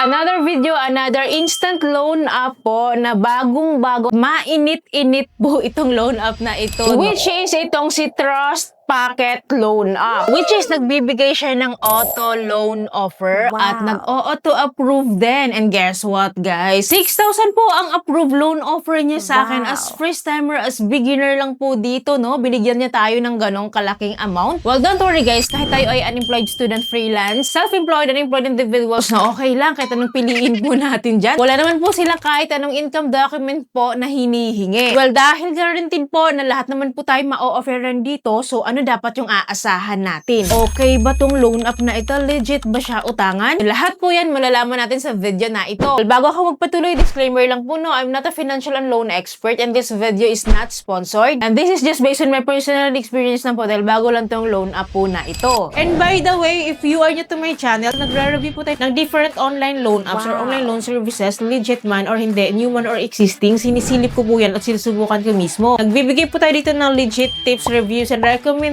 another video, another instant loan app po na bagong-bago. Mainit-init po itong loan app na ito. Which is itong si Trust Pocket Loan App. Which is nagbibigay siya ng auto loan offer at nag-auto approve din. And guess what guys? 6,000 po ang approved loan offer niya sa akin as first timer, as beginner lang po dito, no? Binigyan niya tayo ng ganong kalaking amount. Well, don't worry guys, kahit tayo ay unemployed student, freelance, self-employed, unemployed individuals na okay lang kahit anong piliin po natin dyan. Wala naman po sila kahit anong income document po na hinihingi. Well, dahil guaranteed po na lahat naman po tayo ma-offeran dito, so ano dapat yung aasahan natin? Okay ba tong loan app na ito? Legit ba siya utangan? Lahat po yan malalaman natin sa video na ito. Well, bago ako magpatuloy, disclaimer lang po, no, I'm not a financial and loan expert and this video is not sponsored. And this is just based on my personal experience lang po dahil bago lang tong loan app po na ito. And by the way, if you are new to my channel, nagre-review po tayo ng different online loan apps or online loan services, legit man or hindi, new one or existing, sinisilip ko po yan at sinusubukan ko mismo. Nagbibigay po tayo dito ng legit tips, reviews, and recommendation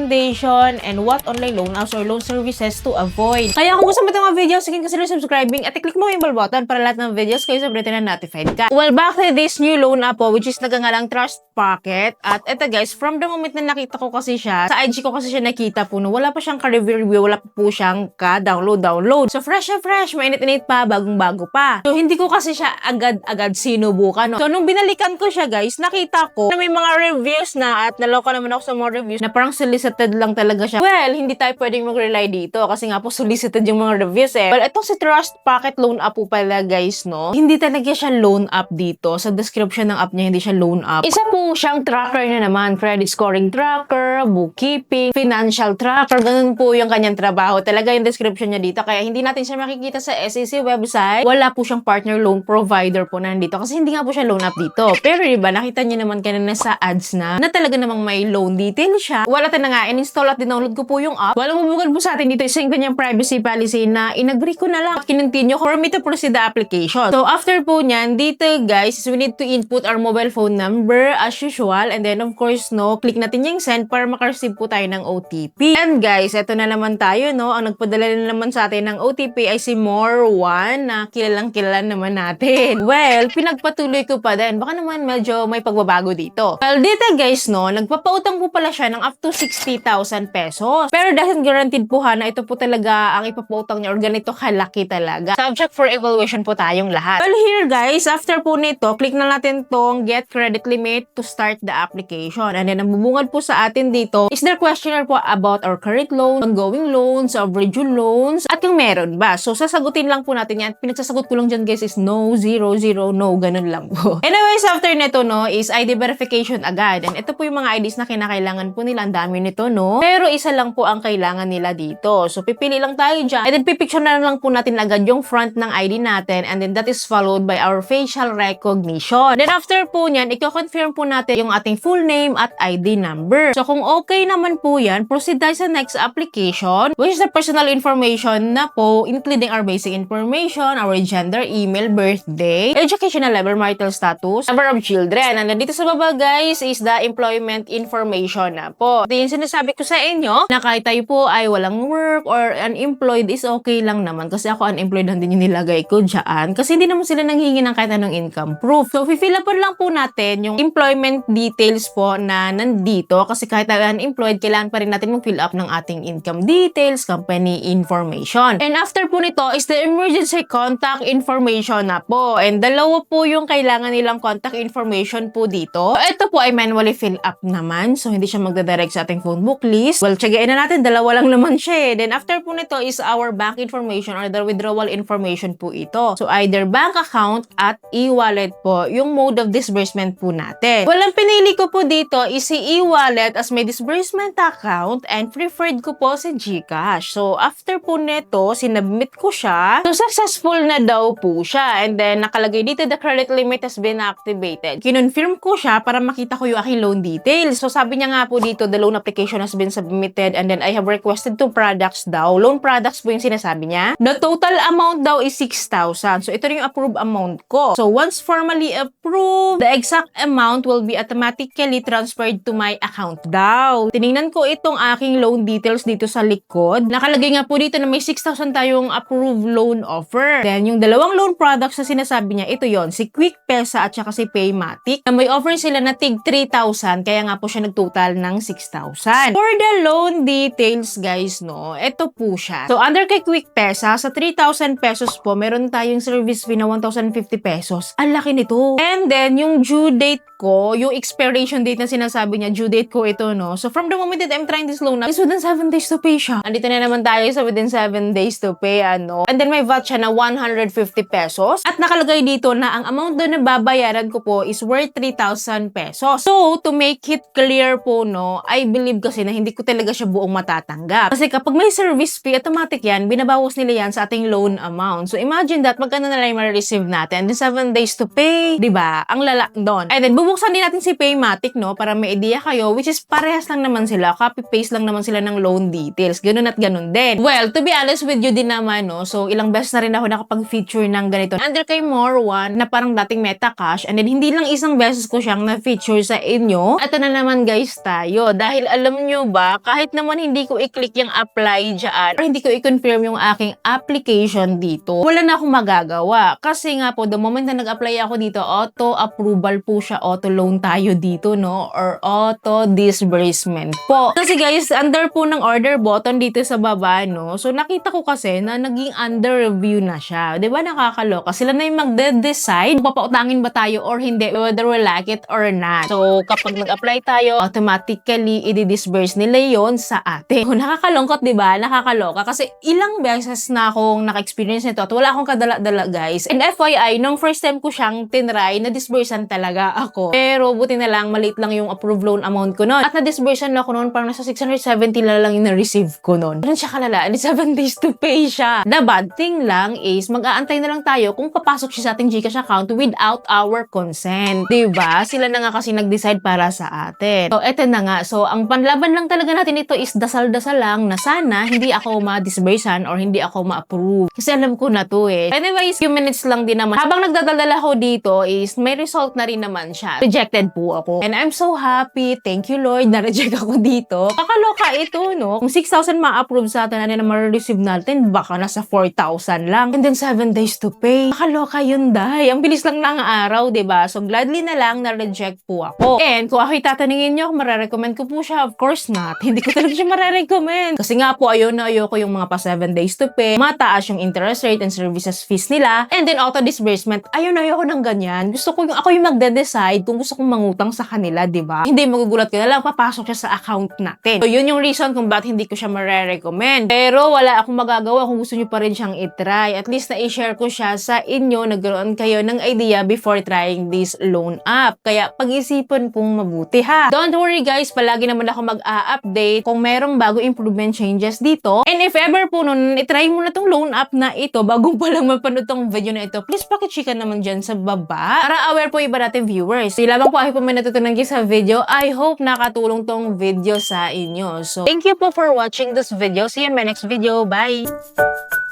and what online loan apps or loan services to avoid. Kaya kung gusto mo itong mga videos, sige consider subscribing at i-click mo yung bell button para lahat ng videos kayo sabrito na notified ka. Well, back to this new loan app po, which is nagangalang Trust Pocket. At eto guys, from the moment na nakita ko kasi siya, sa IG ko kasi siya nakita po, no, wala pa siyang ka-review, wala pa po siyang ka-download. So fresh na fresh, mainit-init pa, bagong-bago pa. So hindi ko kasi siya agad-agad sinubukan. No? So nung binalikan ko siya guys, nakita ko na may mga reviews na at naloka naman ako sa mga reviews na parang solicited lang talaga siya. Well, hindi tayo pwedeng mag-rely dito kasi nga po solicited yung mga reviews eh. Well, itong si Trust Pocket Loan App po pala guys, no? Hindi talaga siya loan app dito. Sa description ng app niya, hindi siya loan app. Isa po siyang tracker na naman. Credit scoring tracker, bookkeeping, financial tracker. Ganun po yung kanyang trabaho. Talaga yung description niya dito. Kaya hindi natin siya makikita sa SEC website. Wala po siyang partner loan provider po na nandito. Kasi hindi nga po siya loan app dito. Pero diba, nakita niyo naman kanina sa ads na talaga namang may loan detail siya. Wala na nga, in-install at dinownload ko po yung app. Walang mabugad po sa atin dito yung kanyang privacy policy na in-agree ko na lang. Kinontinue for me to proceed the application. So, after po nyan, dito guys, we need to input our mobile phone number as usual. And then, of course, no, click natin yung send para makareceive po tayo ng OTP. And guys, eto na naman tayo, no. Ang nagpadala na naman sa atin ng OTP ay si More1 na kilalang kilala naman natin. Well, pinagpatuloy ko pa din. Baka naman medyo may pagbabago dito. Well, dito guys, no, nagpapautang po pala siya ng up to 60,000 pesos. Pero dahil guaranteed po na ito po talaga ang ipapautang niya or ganito kalaki talaga. Subject for evaluation po tayong lahat. Well, here guys, after po nito, click na natin tong get credit limit to start the application. And then, ang bubungad po sa atin dito is their questionnaire po about our current loan, ongoing loans, overdue loans, at kung meron ba. So, sasagutin lang po natin yan. Pinagsasagot ko lang dyan guys is no, 0, 0, no, ganun lang po. Anyways, after nito, no, is ID verification agad. And ito po yung mga IDs na kinakailangan po nila. Ang dami nito, no? Pero isa lang po ang kailangan nila dito. So, pipili lang tayo dyan. And then, pipicture na lang po natin agad yung front ng ID natin. And then, that is followed by our facial recognition. Then, after po nyan, i-confirm po natin yung ating full name at ID number. So, kung okay naman po yan, proceed tayo sa next application, which is the personal information na po, including our basic information, our gender, email, birthday, educational level, marital status, number of children. And then, dito sa baba, guys, is the employment information na po. Ito yung sinasabi ko sa inyo na kahit tayo po ay walang work or unemployed is okay lang naman. Kasi ako unemployed lang din yung nilagay ko dyan. Kasi hindi naman sila nanghingi ng kahit anong income proof. So, fill up lang po natin yung employment details po na nandito. Kasi kahit unemployed, kailangan pa rin natin mag-fill up ng ating income details, company information. And after po nito is the emergency contact information na po. And dalawa po yung kailangan nilang contact information po dito. So, ito po ay manually fill up naman. So, hindi siya magdadirect sa ating phone book list. Well, tsagain na natin. Dalawa lang naman siya eh. Then, after po nito is our bank information or the withdrawal information po ito. So, either bank account at e-wallet po yung mode of disbursement po natin. Well, ang pinili ko po dito is si e-wallet as may disbursement account and preferred ko po si GCash. So, after po nito, sinubmit ko siya. So, successful na daw po siya. And then, nakalagay dito, the credit limit has been activated. Kinonfirm ko siya para makita ko yung aking loan details. So, sabi niya nga po dito, the loan application application has been submitted and then I have requested 2 products daw. Loan products po yung sinasabi niya. The total amount daw is 6,000. So, ito rin yung approved amount ko. So, once formally approved, the exact amount will be automatically transferred to my account daw. Tiningnan ko itong aking loan details dito sa likod. Nakalagay nga po dito na may 6,000 tayong approved loan offer. Then, yung dalawang loan products na sinasabi niya, ito yon, si Quick Pesa at saka si Paymatic. Na may offer sila na tig 3,000, kaya nga po siya nagtotal ng 6,000. For the loan details, guys, no, ito po siya. So, under kay Quick Pesa, sa 3,000 pesos po, meron tayong service fee na 1,050 pesos. Ang laki nito. And then, yung due date ko, yung expiration date na sinasabi niya, due date ko ito, no? So, from the moment that I'm trying this loan, is within 7 days to pay siya. Andito na naman tayo sa within 7 days to pay, ano? And then, may VAT siya na 150 pesos. At nakalagay dito na ang amount doon na babayaran ko po is worth 3,000 pesos. So, to make it clear po, no, I believe kasi na hindi ko talaga siya buong matatanggap. Kasi kapag may service fee, automatic yan, binabawas nila yan sa ating loan amount. So, imagine that, magkano na lang yung ma-receive natin. And then, 7 days to pay, diba? Ang lala doon. And then, bubuksan din natin si Paymatic, no, para may idea kayo, which is parehas lang naman sila. Copy-paste lang naman sila ng loan details. Ganun at ganun din. Well, to be honest with you din naman, no, so, ilang beses na rin ako nakapag-feature ng ganito. Under kay More One, na parang dating Metacash, and then, hindi lang isang beses ko siyang na-feature sa inyo. At na naman, guys, tayo. Dahil alam nyo ba, kahit naman hindi ko i-click yung apply dyan, or hindi ko i-confirm yung aking application dito, wala na akong magagawa. Kasi nga po, the moment na nag-apply ako dito, auto-approval po siya, auto-loan tayo dito, no? Or auto-disbursement po. Kasi guys, under po ng order button dito sa baba, no? So, nakita ko kasi na naging under review na siya. Diba nakakaloka? Sila na yung magde-decide kung papautangin ba tayo or hindi, whether we like it or not. So, kapag nag-apply tayo, automatically, i-disburse nila yon sa atin. Nakakalungkot, diba? Nakakaloka. Kasi ilang beses na akong naka-experience nito at wala akong kadala-dala, guys. And FYI, nung first time ko siyang tinry, na-disbursean talaga ako. Pero, buti na lang, maliit lang yung approved loan amount ko nun. At na-disbursean ako nun, parang nasa 670 na lang yung na-receive ko nun. Ganun siya kalala. And 7 days to pay siya. The bad thing lang is, mag-aantay na lang tayo kung papasok siya sa ating GCash account without our consent. Diba? Sila na nga kasi nag-decide para sa atin. So, eto na nga. So, ang panlaban lang talaga natin ito is dasal-dasal lang na sana hindi ako ma-disbursean or hindi ako ma-approve. Kasi alam ko na to eh. Anyways, few minutes lang din naman. Habang nagdadala ko dito is may result na rin naman siya. Rejected po ako. And I'm so happy. Thank you, Lord. Na-reject ako dito. Kakaloka ito, no? Kung 6,000 ma-approve sa atin, ano na ma-receive natin, baka nasa 4,000 lang. And then 7 days to pay. Kakaloka yun, day. Ang bilis lang ng araw, diba? So, gladly na lang na-reject po ako. And kung ako'y tatanungin nyo, kung marirecommend ko po siya, of course not. Hindi ko talaga siya marirecommend. Kasi nga po, ayoko yung mga pa 7 days to pay. Mataas yung interest rate and services fees nila. And then auto-disbursement. Ayoko ng ganyan. Gusto ko ako yung magde-decide kung gusto kong mangutang sa kanila, diba? Hindi magugulat ka na lang, papasok siya sa account natin. So, yun yung reason kung bakit hindi ko siya marirecommend. Pero wala akong magagawa kung gusto nyo pa rin siyang itry. At least na-i-share ko siya sa inyo, nagkaroon kayo ng idea before trying this loan app. Kaya pag-isipan pong mabuti ha. Don't worry guys, palagi naman ako mag-a-update kung merong bago improvement changes dito. And if ever po nun, itry mo na tong loan app na ito, bagong pa lang mapanood tong video na ito, please pakitsika naman dyan sa baba para aware po iba natin viewers. So, lamang po ay po may natutunan kayo sa video. I hope nakatulong tong video sa inyo. So, thank you po for watching this video. See you in my next video. Bye!